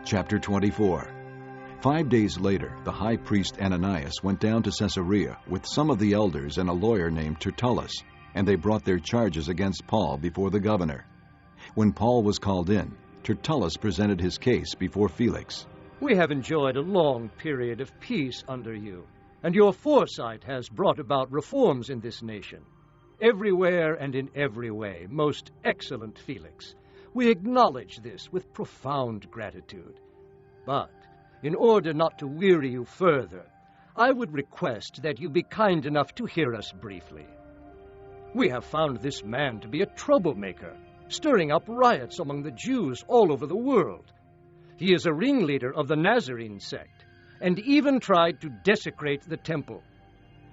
Chapter 24. 5 days later, the high priest Ananias went down to Caesarea with some of the elders and a lawyer named Tertullus, and they brought their charges against Paul before the governor. When Paul was called in, Tertullus presented his case before Felix. We have enjoyed a long period of peace under you, and your foresight has brought about reforms in this nation. Everywhere and in every way, most excellent Felix, we acknowledge this with profound gratitude. But, in order not to weary you further, I would request that you be kind enough to hear us briefly. We have found this man to be a troublemaker, stirring up riots among the Jews all over the world. He is a ringleader of the Nazarene sect, and even tried to desecrate the temple.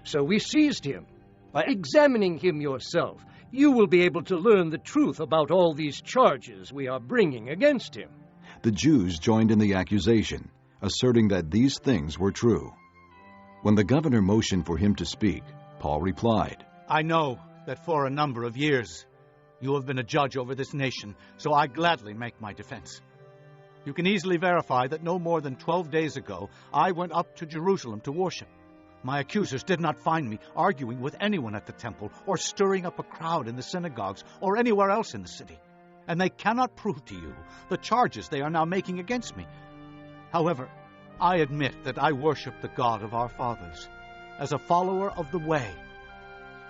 So we seized him. By examining him yourself, you will be able to learn the truth about all these charges we are bringing against him. The Jews joined in the accusation, asserting that these things were true. When the governor motioned for him to speak, Paul replied, I know that for a number of years you have been a judge over this nation, so I gladly make my defense. You can easily verify that no more than 12 days ago I went up to Jerusalem to worship. My accusers did not find me arguing with anyone at the temple or stirring up a crowd in the synagogues or anywhere else in the city, and they cannot prove to you the charges they are now making against me. However, I admit that I worship the God of our fathers as a follower of the way,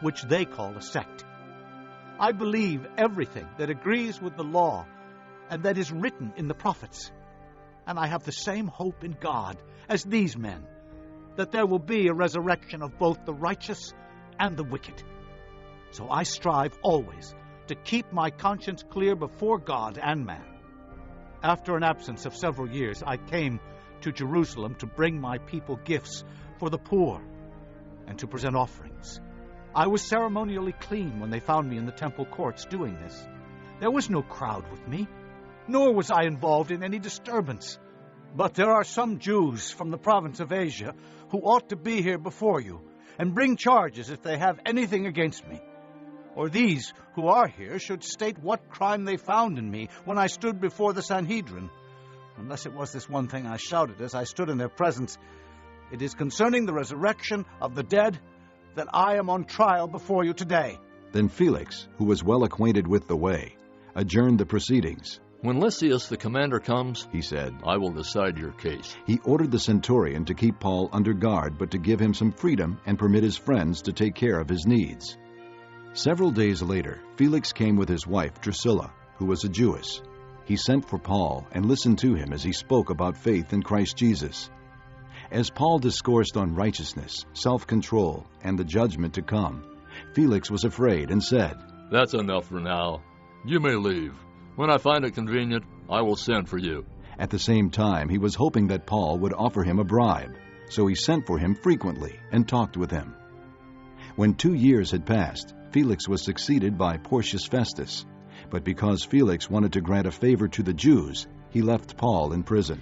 which they call a sect. I believe everything that agrees with the law and that is written in the prophets, and I have the same hope in God as these men, that there will be a resurrection of both the righteous and the wicked. So I strive always to keep my conscience clear before God and man. After an absence of several years, I came to Jerusalem to bring my people gifts for the poor and to present offerings. I was ceremonially clean when they found me in the temple courts doing this. There was no crowd with me, nor was I involved in any disturbance. But there are some Jews from the province of Asia who ought to be here before you and bring charges if they have anything against me. Or these who are here should state what crime they found in me when I stood before the Sanhedrin. Unless it was this one thing I shouted as I stood in their presence, it is concerning the resurrection of the dead that I am on trial before you today. Then Felix, who was well acquainted with the way, adjourned the proceedings. When Lysias the commander comes, He said, I will decide your case. He ordered the centurion to keep Paul under guard, but to give him some freedom and permit his friends to take care of his needs. Several days later, Felix came with his wife Drusilla, who was a Jewess. He sent for Paul and listened to him as he spoke about faith in Christ Jesus. As Paul discoursed on righteousness, self-control, and the judgment to come, Felix was afraid and said, That's enough for now. You may leave. When I find it convenient, I will send for you. At the same time, he was hoping that Paul would offer him a bribe, so he sent for him frequently and talked with him. When 2 years had passed, Felix was succeeded by Porcius Festus, but because Felix wanted to grant a favor to the Jews, he left Paul in prison.